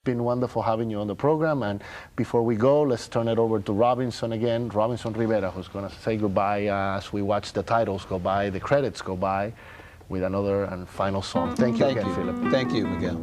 Been wonderful having you on the program, and before we go, let's turn it over to Robinson again, Robinson Rivera, who's going to say goodbye as we watch the titles go by, the credits go by, with another and final song. Thank you again, Philip. Thank you, Miguel.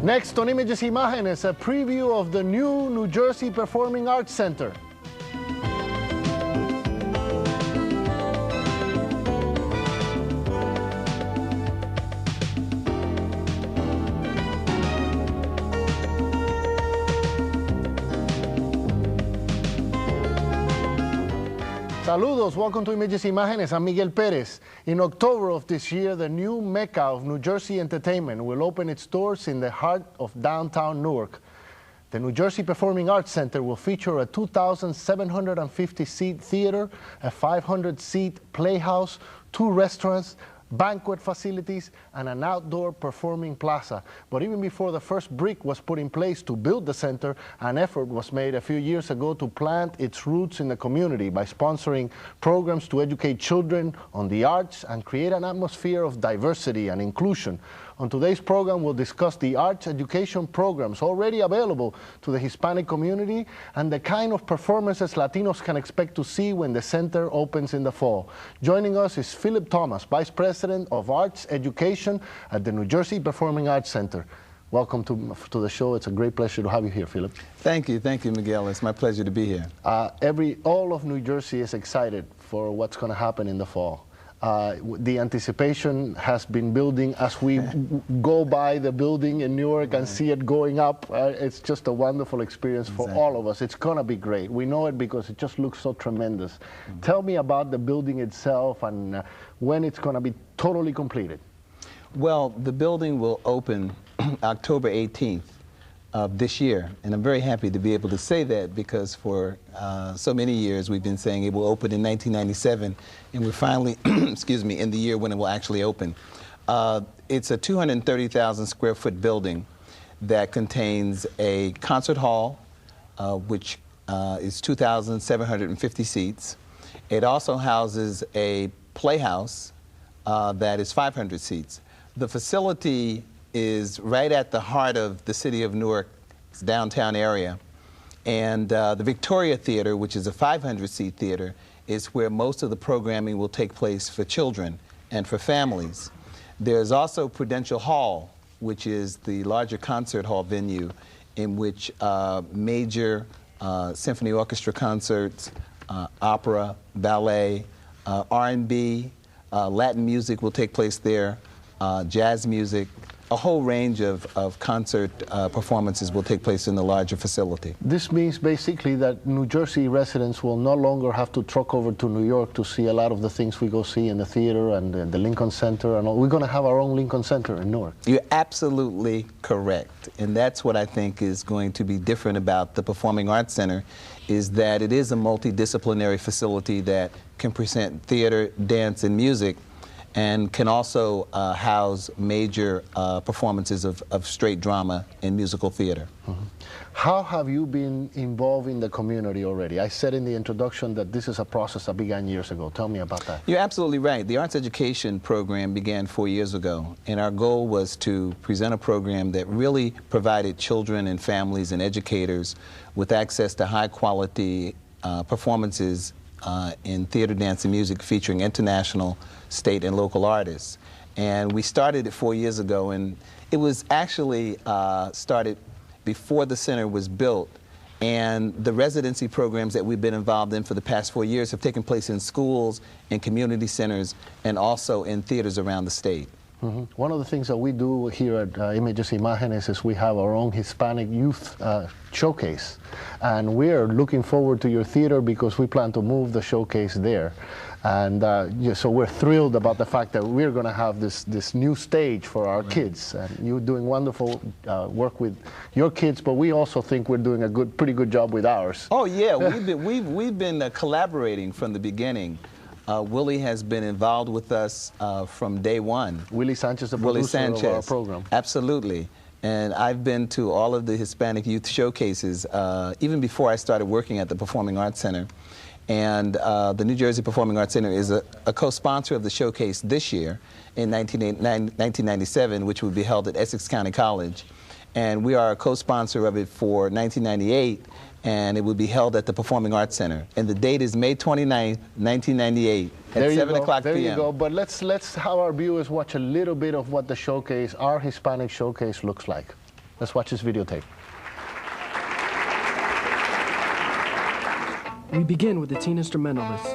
Next on Imagenes, a preview of the new New Jersey Performing Arts Center. Saludos, welcome to Imagenes. I'm Miguel Perez. In October of this year, the new Mecca of New Jersey entertainment will open its doors in the heart of downtown Newark. The New Jersey Performing Arts Center will feature a 2,750-seat theater, a 500-seat playhouse, 2 restaurants, banquet facilities, and an outdoor performing plaza. But even before the first brick was put in place to build the center, an effort was made a few years ago to plant its roots in the community by sponsoring programs to educate children on the arts and create an atmosphere of diversity and inclusion. On today's program, we'll discuss the arts education programs already available to the Hispanic community and the kind of performances Latinos can expect to see when the center opens in the fall. Joining us is Philip Thomas, Vice President of Arts Education at the New Jersey Performing Arts Center. Welcome to the show. It's a great pleasure to have you here, Philip. Thank you, Miguel. It's my pleasure to be here. All of New Jersey is excited for what's going to happen in the fall. The anticipation has been building as we go by the building in Newark and see it going up. It's just a wonderful experience for all of us. It's going to be great. We know it because it just looks so tremendous. Tell me about the building itself and when it's going to be totally completed. Well, the building will open October 18th of this year, and I'm very happy to be able to say that because for so many years we've been saying it will open in 1997, and we're finally, excuse me, in the year when it will actually open. It's a 230,000 square foot building that contains a concert hall, which is 2,750 seats. It also houses a playhouse that is 500 seats. The facility is right at the heart of the city of Newark's downtown area. And the Victoria Theater, which is a 500-seat theater, is where most of the programming will take place for children and for families. There's also Prudential Hall, which is the larger concert hall venue in which major symphony orchestra concerts, opera, ballet, R&B, Latin music will take place there, jazz music, a whole range of concert performances will take place in the larger facility. This means basically that New Jersey residents will no longer have to truck over to New York to see a lot of the things we go see in the theater and the Lincoln Center and all. We're going to have our own Lincoln Center in Newark. You're absolutely correct. And that's what I think is going to be different about the Performing Arts Center, is that it is a multidisciplinary facility that can present theater, dance, and music, and can also house major performances of straight drama and musical theater. Mm-hmm. How have you been involved in the community already? I said in the introduction that this is a process that began years ago. Tell me about that. You're absolutely right. The arts education program began 4 years ago, and our goal was to present a program that really provided children and families and educators with access to high-quality performances in theater, dance, and music featuring international, state, and local artists. And we started it 4 years ago, and it was actually started before the center was built. And the residency programs that we've been involved in for the past 4 years have taken place in schools, in community centers, and also in theaters around the state. Mm-hmm. One of the things that we do here at Imagenes is we have our own Hispanic youth showcase. And we're looking forward to your theater because we plan to move the showcase there. And so we're thrilled about the fact that we're going to have this new stage for our kids. And you're doing wonderful work with your kids, but we also think we're doing a pretty good job with ours. Oh yeah, we've been collaborating from the beginning. Willie has been involved with us from day one. Willie Sanchez, the producer of our program. Absolutely. And I've been to all of the Hispanic youth showcases even before I started working at the Performing Arts Center. And the New Jersey Performing Arts Center is a co-sponsor of the showcase this year in 1997, which will be held at Essex County College. And we are a co-sponsor of it for 1998, and it will be held at the Performing Arts Center. And the date is May 29, 1998 at 7 o'clock p.m. There you go. But let's have our viewers watch a little bit of what the showcase, our Hispanic showcase, looks like. Let's watch this videotape. We begin with the teen instrumentalists.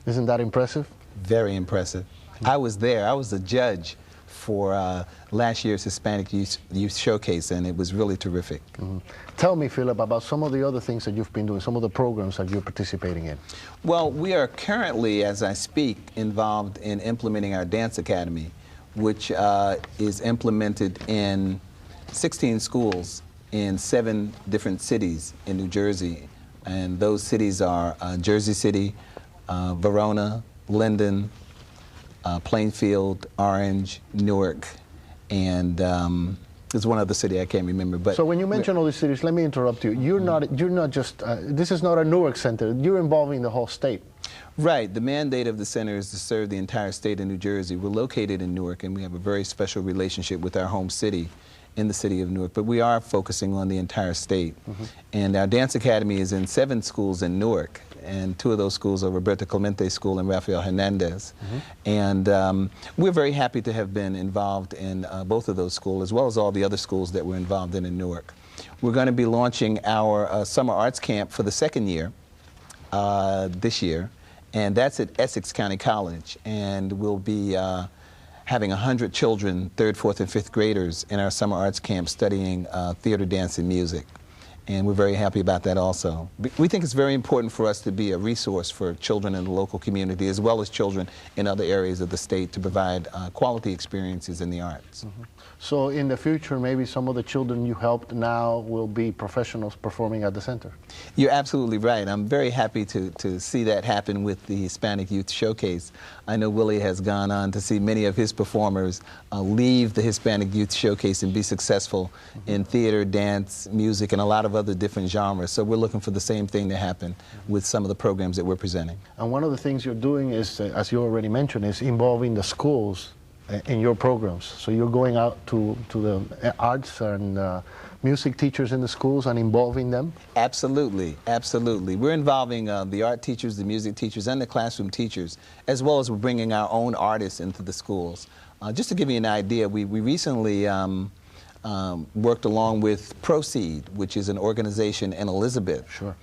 Isn't that impressive? Very impressive. I was there. I was a judge for last year's Hispanic Youth Showcase, and it was really terrific. Mm-hmm. Tell me, Philip, about some of the other things that you've been doing, some of the programs that you're participating in. Well, we are currently, as I speak, involved in implementing our Dance Academy, which is implemented in 16 schools in 7 different cities in New Jersey. And those cities are Jersey City, Verona, Linden, Plainfield, Orange, Newark, and there's one other city I can't remember. But so when you mention all these cities, let me interrupt you. You're not just this is not a Newark center. You're involving the whole state. Right. The mandate of the center is to serve the entire state of New Jersey. We're located in Newark, and we have a very special relationship with our home city in the city of Newark, but we are focusing on the entire state. Mm-hmm. And our Dance Academy is in 7 schools in Newark, and two of those schools are Roberto Clemente School and Rafael Hernandez. And we're very happy to have been involved in both of those schools, as well as all the other schools that we're involved in Newark. We're going to be launching our summer arts camp for the second year this year, and that's at Essex County College. And we'll be having 100 children, 3rd, 4th, and 5th graders in our summer arts camp studying theater, dance, and music. And we're very happy about that also. We think it's very important for us to be a resource for children in the local community, as well as children in other areas of the state, to provide quality experiences in the arts. So in the future, maybe some of the children you helped now will be professionals performing at the center. You're absolutely right. I'm very happy to see that happen with the Hispanic Youth Showcase. I know Willie has gone on to see many of his performers leave the Hispanic Youth Showcase and be successful in theater, dance, music, and a lot of other different genres. So we're looking for the same thing to happen with some of the programs that we're presenting. And one of the things you're doing is, as you already mentioned, is involving the schools in your programs. So you're going out to the arts and music teachers in the schools and involving them? Absolutely, absolutely. We're involving the art teachers, the music teachers, and the classroom teachers, as well as we're bringing our own artists into the schools. Just to give you an idea, we recently worked along with Proceed, which is an organization in Elizabeth. Sure.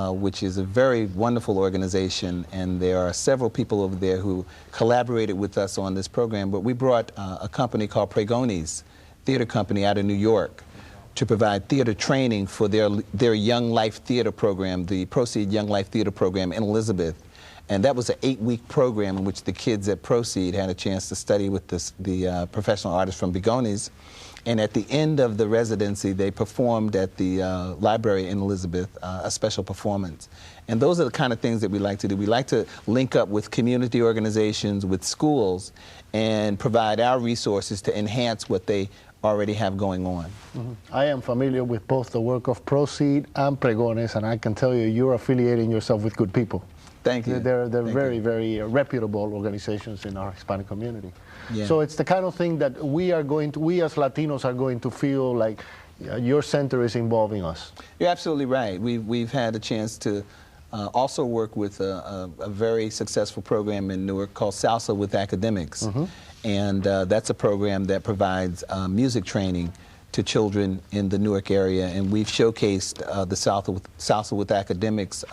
Which is a very wonderful organization, and there are several people over there who collaborated with us on this program. But we brought a company called Pregones Theater Company out of New York to provide theater training for their Young Life Theater program, the Proceed Young Life Theater program in Elizabeth. And that was an 8-week program in which the kids at Proceed had a chance to study with the professional artists from Pregones. And at the end of the residency, they performed at the library in Elizabeth, a special performance. And those are the kind of things that we like to do. We like to link up with community organizations, with schools, and provide our resources to enhance what they already have going on. I am familiar with both the work of Proceed and Pregones, and I can tell you, you're affiliating yourself with good people. Thank you. They're very reputable organizations in our Hispanic community. Yeah. So it's the kind of thing that we as Latinos are going to feel like your center is involving us. You're absolutely right. We've had a chance to also work with a very successful program in Newark called Salsa with Academics. And that's a program that provides music training to children in the Newark area, and we've showcased the Salsa with Academics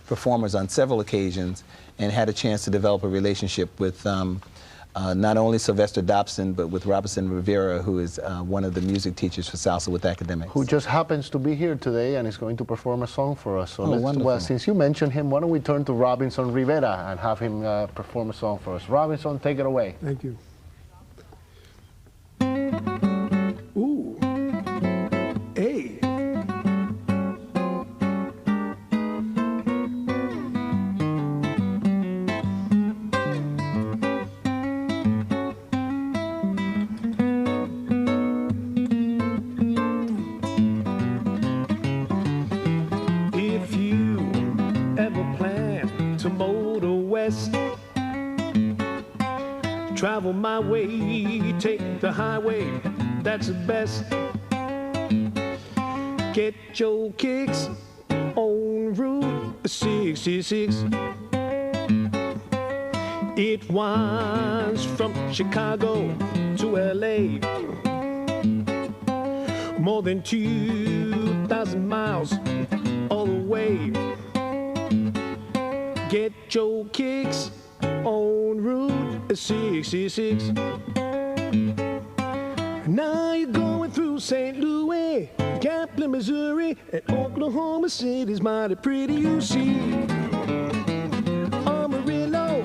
performers on several occasions, and had a chance to develop a relationship with not only Sylvester Dobson, but with Robinson Rivera, who is one of the music teachers for Salsa with Academics. Who just happens to be here today and is going to perform a song for us. So wonderful. Since you mentioned him, why don't we turn to Robinson Rivera and have him perform a song for us. Robinson, take it away. Thank you. Ooh. Hey. If you ever plan to motor west, travel my way, take the highway, that's the best. Get your kicks on Route 66. It winds from Chicago to LA, more than 2,000 miles all the way. Get your kicks on Route 66. Now you're going through St. Louis, Kaplan, Missouri, and Oklahoma City's mighty pretty, you see. Amarillo,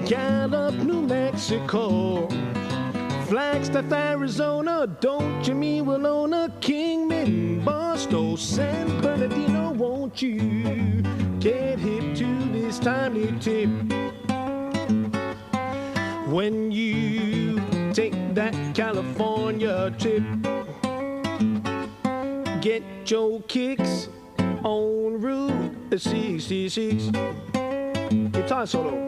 Gallup, New Mexico, Flagstaff, Arizona, don't you mean Winona, Kingman, Barstow, San Bernardino, won't you get hip to this timely tip? When you take that California trip, get your kicks on Route 66. Guitar solo.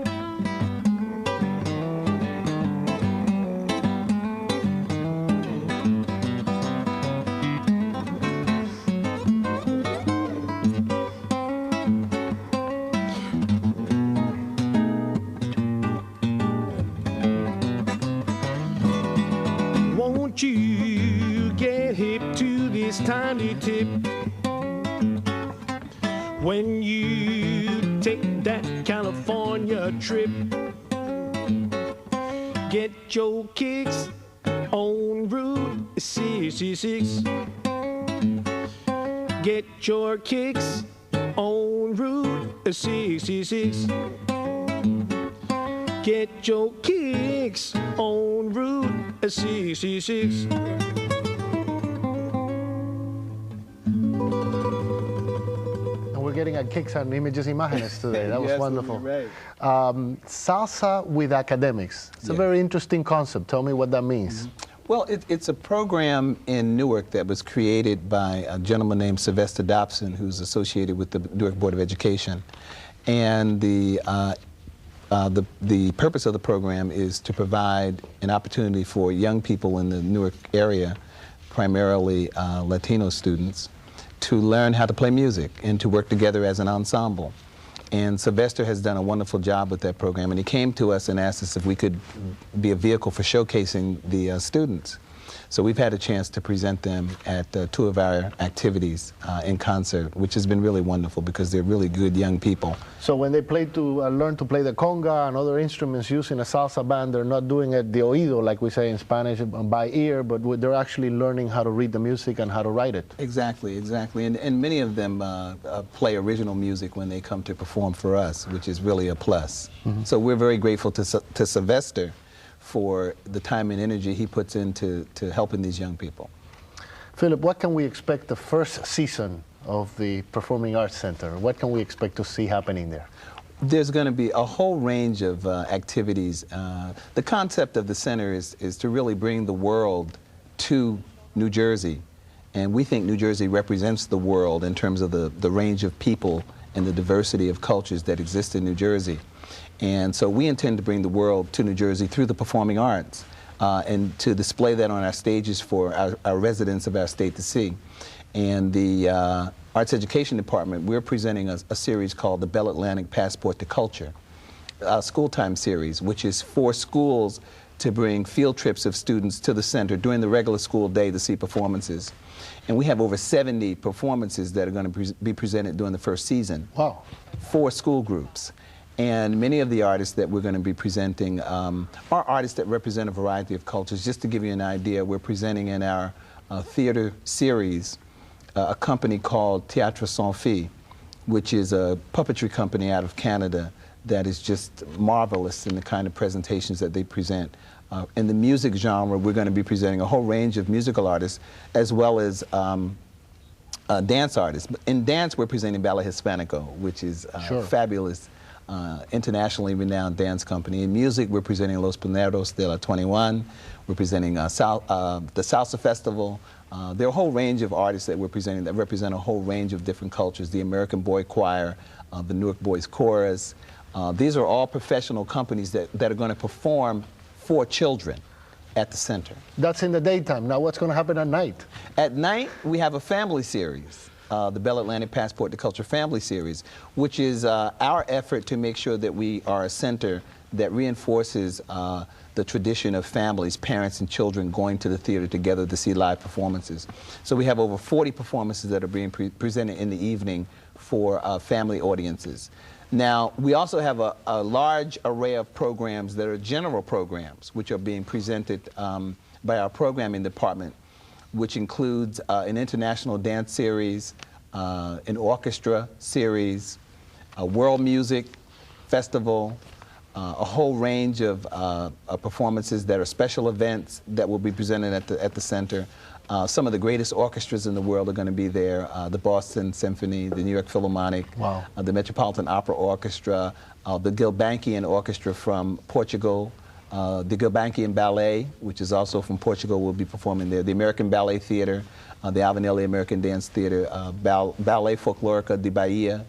Won't you get hip to this tiny tip? When you take that California trip, get your kicks on Route 66. Get your kicks on Route 66. Get your kicks on Route 66. And we're getting our kicks on Imagenes today. That was wonderful. Right. Salsa with academics. It's a very interesting concept. Tell me what that means. Well, it's a program in Newark that was created by a gentleman named Sylvester Dobson, who's associated with the Newark Board of Education. And the purpose of the program is to provide an opportunity for young people in the Newark area, primarily Latino students, to learn how to play music and to work together as an ensemble. And Sylvester has done a wonderful job with that program, and he came to us and asked us if we could be a vehicle for showcasing the students. So we've had a chance to present them at two of our activities in concert, which has been really wonderful because they're really good young people. So when they learn to play the conga and other instruments used in a salsa band, they're not doing it de oído, like we say in Spanish, by ear, but they're actually learning how to read the music and how to write it. Exactly, exactly. And many of them play original music when they come to perform for us, which is really a plus. So we're very grateful to Sylvester for the time and energy he puts into helping these young people. Philip, what can we expect the first season of the Performing Arts Center? What can we expect to see happening there? There's going to be a whole range of activities. The concept of the center is to really bring the world to New Jersey. And we think New Jersey represents the world in terms of the range of people and the diversity of cultures that exist in New Jersey. And so we intend to bring the world to New Jersey through the performing arts and to display that on our stages for our residents of our state to see. And the Arts Education Department, we're presenting a series called the Bell Atlantic Passport to Culture, a school time series, which is for schools to bring field trips of students to the center during the regular school day to see performances. And we have over 70 performances that are going to be presented during the first season. Wow. 4 school groups. And many of the artists that we're going to be presenting are artists that represent a variety of cultures. Just to give you an idea, we're presenting in our theater series a company called Théâtre Sans Fil, which is a puppetry company out of Canada that is just marvelous in the kind of presentations that they present. In the music genre, we're going to be presenting a whole range of musical artists as well as dance artists. In dance, we're presenting Ballet Hispanico, which is fabulous. Internationally renowned dance company. In music, we're presenting Los Pioneros de la 21. We're presenting the Salsa Festival. There are a whole range of artists that we're presenting that represent a whole range of different cultures. The American Boy Choir, the Newark Boys Chorus. These are all professional companies that are going to perform for children at the center. That's in the daytime. Now what's going to happen at night? At night, we have a family series. The Bell Atlantic Passport to Culture Family Series, which is our effort to make sure that we are a center that reinforces the tradition of families, parents and children going to the theater together to see live performances. So we have over 40 performances that are being presented in the evening for family audiences. Now, we also have a large array of programs that are general programs, which are being presented by our programming department, which includes an international dance series, an orchestra series, a world music festival, a whole range of performances that are special events that will be presented at the center. Some of the greatest orchestras in the world are going to be there, the Boston Symphony, the New York Philharmonic, the Metropolitan Opera Orchestra, the Gulbenkian Orchestra from Portugal, the Gulbenkian Ballet, which is also from Portugal, will be performing there. The American Ballet Theater, the Alvinelli American Dance Theater, Ballet Folclórica de Bahia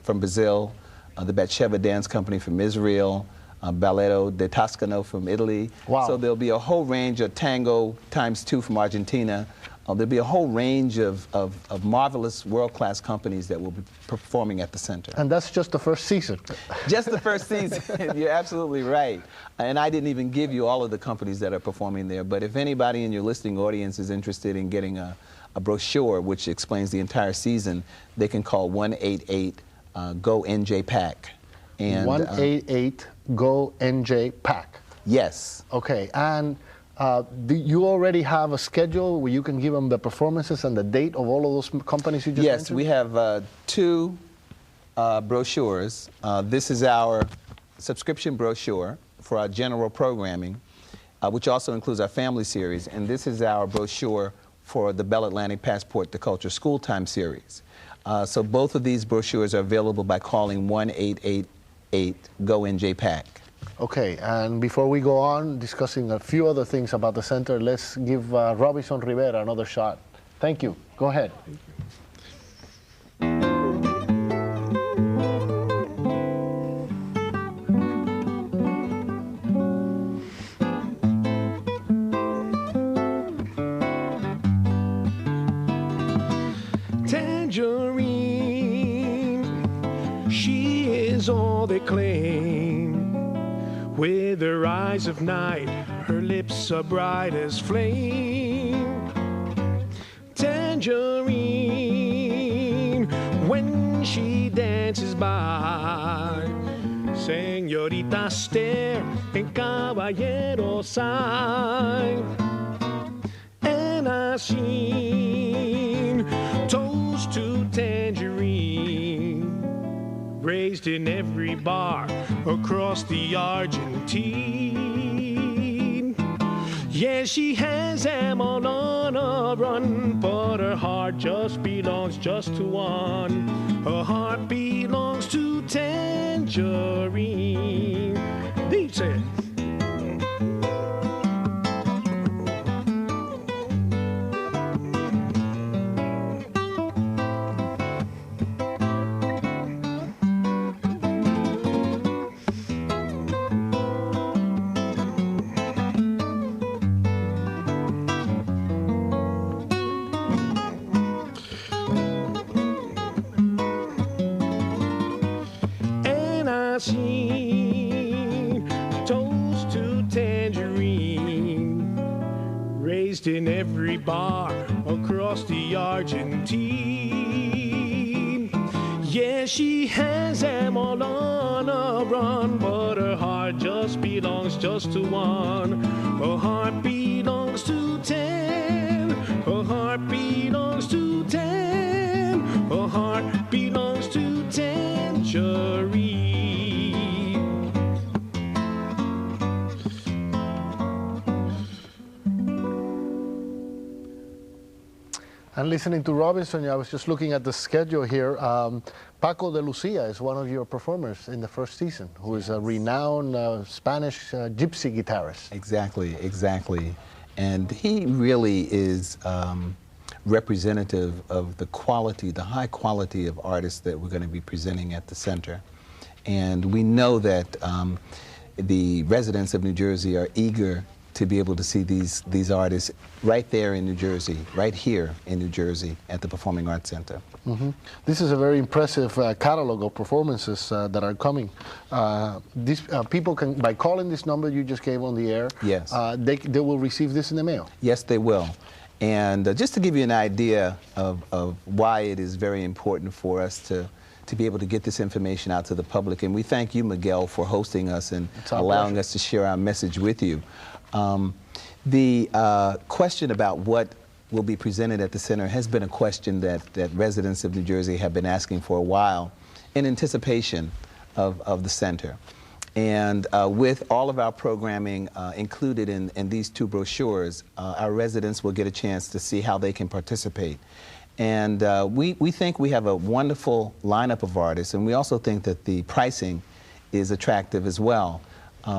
from Brazil, the Batsheva Dance Company from Israel, Balletto de Toscano from Italy. So there'll be a whole range of tango ×2 from Argentina, There'll be a whole range of marvelous world-class companies that will be performing at the center. And that's just the first season. Just the first season. You're absolutely right. And I didn't even give you all of the companies that are performing there. But if anybody in your listening audience is interested in getting a brochure which explains the entire season, they can call 188-GO-NJ-PAC. 188-GO-NJ-PAC. Yes. Okay. And do you already have a schedule where you can give them the performances and the date of all of those companies you just mentioned? Yes, we have 2 brochures. This is our subscription brochure for our general programming, which also includes our family series. And this is our brochure for the Bell Atlantic Passport to Culture School Time series. So both of these brochures are available by calling 1-888-GO-NJ-PAC. Okay, and before we go on discussing a few other things about the center, let's give Robinson Rivera another shot. Thank you. Go ahead. Tangerine, she is all they claim. With her eyes of night, her lips are bright as flame. Tangerine, when she dances by, señorita stare and caballero sigh. And I seen toast to Tangerine, raised in every bar across the Argentine. Yeah, she has them all on a run, but her heart just belongs just to one. Her heart belongs to Tangerine. Dice. Seen toast to Tangerine, raised in every bar across the Argentine. Yeah, she has them all on a run, but her heart just belongs just to one. Her heart belongs to Tan. Her heart belongs to Tan. Her heart belongs to Tangerine. And listening to Robinson, I was just looking at the schedule here. Paco de Lucia is one of your performers in the first season, who is a renowned Spanish gypsy guitarist. Exactly, exactly. And he really is representative of the quality, the high quality of artists that we're going to be presenting at the center. And we know that the residents of New Jersey are eager to be able to see these artists right there in New Jersey, right here in New Jersey at the Performing Arts Center. Mm-hmm. This is a very impressive catalog of performances that are coming. These people can, by calling this number you just gave on the air, yes, they will receive this in the mail. Yes, they will. And just to give you an idea of why it is very important for us to be able to get this information out to the public, and we thank you, Miguel, for hosting us and allowing us to share our message with you. The question about what will be presented at the center has been a question that residents of New Jersey have been asking for a while in anticipation of the center. And with all of our programming included in these 2 brochures, our residents will get a chance to see how they can participate. And we think we have a wonderful lineup of artists, and we also think that the pricing is attractive as well.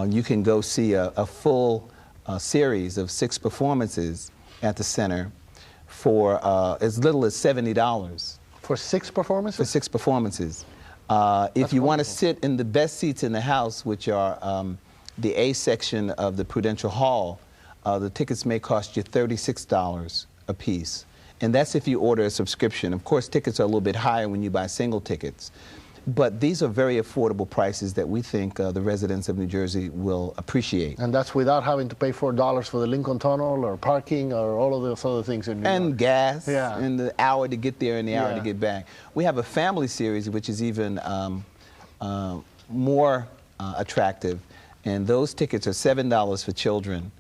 You can go see a full series of 6 performances at the center for as little as $70. For 6 performances? For 6 performances. If you want to sit in the best seats in the house, which are the A section of the Prudential Hall, the tickets may cost you $36 a piece. And that's if you order a subscription. Of course, tickets are a little bit higher when you buy single tickets. But these are very affordable prices that we think the residents of New Jersey will appreciate. And that's without having to pay $4 for the Lincoln Tunnel or parking or all of those other things in New York. And gas, Yeah. and the hour to get there and the hour Yeah. to get back. We have a family series, which is even more attractive. And those tickets are $7 for children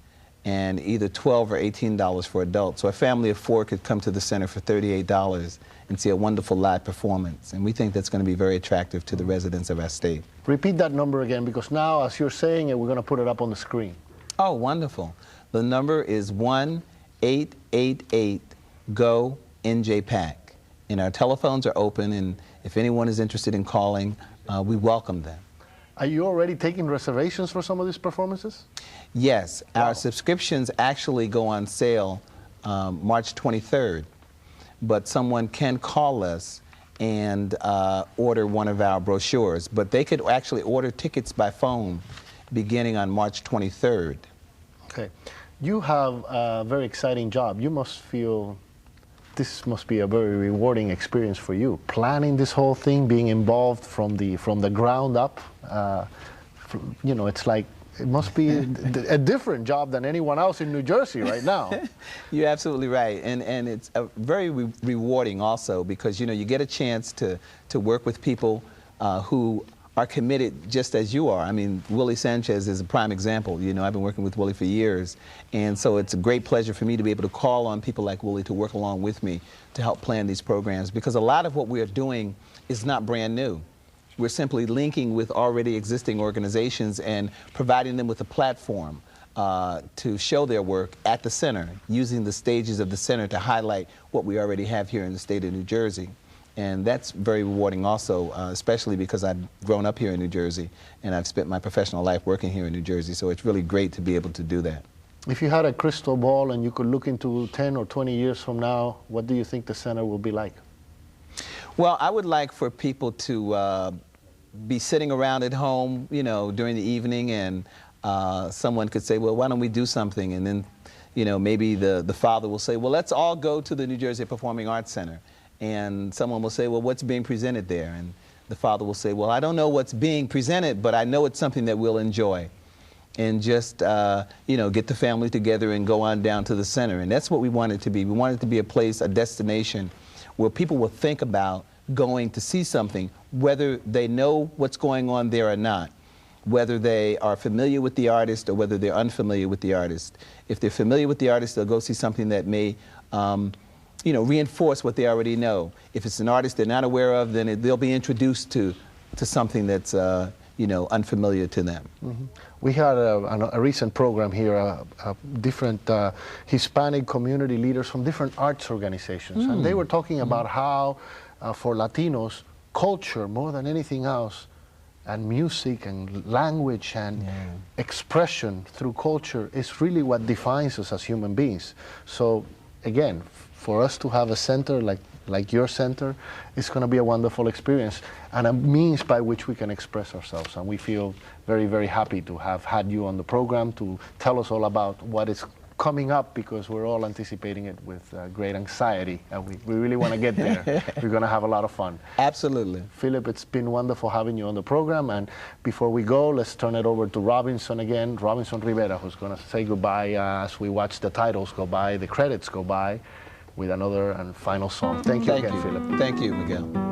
and either $12 or $18 for adults. So a family of 4 could come to the center for $38 and see a wonderful live performance. And we think that's going to be very attractive to the residents of our state. Repeat that number again, because now, as you're saying it, we're going to put it up on the screen. Oh, wonderful. The number is 1-888-GO-NJPAC. And our telephones are open, and if anyone is interested in calling, we welcome them. Are you already taking reservations for some of these performances? Yes, Wow. our subscriptions actually go on sale March 23rd, but someone can call us and order one of our brochures. But they could actually order tickets by phone beginning on March 23rd. Okay. You have a very exciting job. You must feel this must be a very rewarding experience for you. Planning this whole thing, being involved from the ground up. You know, it's like, it must be a different job than anyone else in New Jersey right now. You're absolutely right, and it's very rewarding also, because you know you get a chance to work with people who are committed just as you are. I mean, Willie Sanchez is a prime example. You know, I've been working with Willie for years, and so it's a great pleasure for me to be able to call on people like Willie to work along with me to help plan these programs, because a lot of what we are doing is not brand new. We're simply linking with already existing organizations and providing them with a platform to show their work at the center, using the stages of the center to highlight what we already have here in the state of New Jersey. And that's very rewarding also, especially because I've grown up here in New Jersey and I've spent my professional life working here in New Jersey, so it's really great to be able to do that. If you had a crystal ball and you could look into 10 or 20 years from now, what do you think the center will be like? Well, I would like for people to be sitting around at home, you know, during the evening, and someone could say, well, why don't we do something? And then, you know, maybe the father will say, well, let's all go to the New Jersey Performing Arts Center. And someone will say, well, what's being presented there? And the father will say, well, I don't know what's being presented, but I know it's something that we'll enjoy. And just, you know, get the family together and go on down to the center. And that's what we want it to be. We want it to be a place, a destination, where people will think about going to see something, whether they know what's going on there or not, whether they are familiar with the artist or whether they're unfamiliar with the artist. If they're familiar with the artist, they'll go see something that may, you know, reinforce what they already know. If it's an artist they're not aware of, then they'll be introduced to something that's, you know, unfamiliar to them. Mm-hmm. We had a recent program here, different Hispanic community leaders from different arts organizations, and they were talking about how for Latinos, culture more than anything else, and music and language and expression through culture is really what defines us as human beings. So again, for us to have a center like your center, it's going to be a wonderful experience and a means by which we can express ourselves. And we feel very, very happy to have had you on the program to tell us all about what is coming up, because we're all anticipating it with great anxiety, and we really want to get there. We're going to have a lot of fun. Absolutely. Philip, it's been wonderful having you on the program, and before we go, let's turn it over to Robinson again, Robinson Rivera, who's going to say goodbye as we watch the titles go by, the credits go by, with another and final song. Thank you again, Philip. Thank you, Miguel.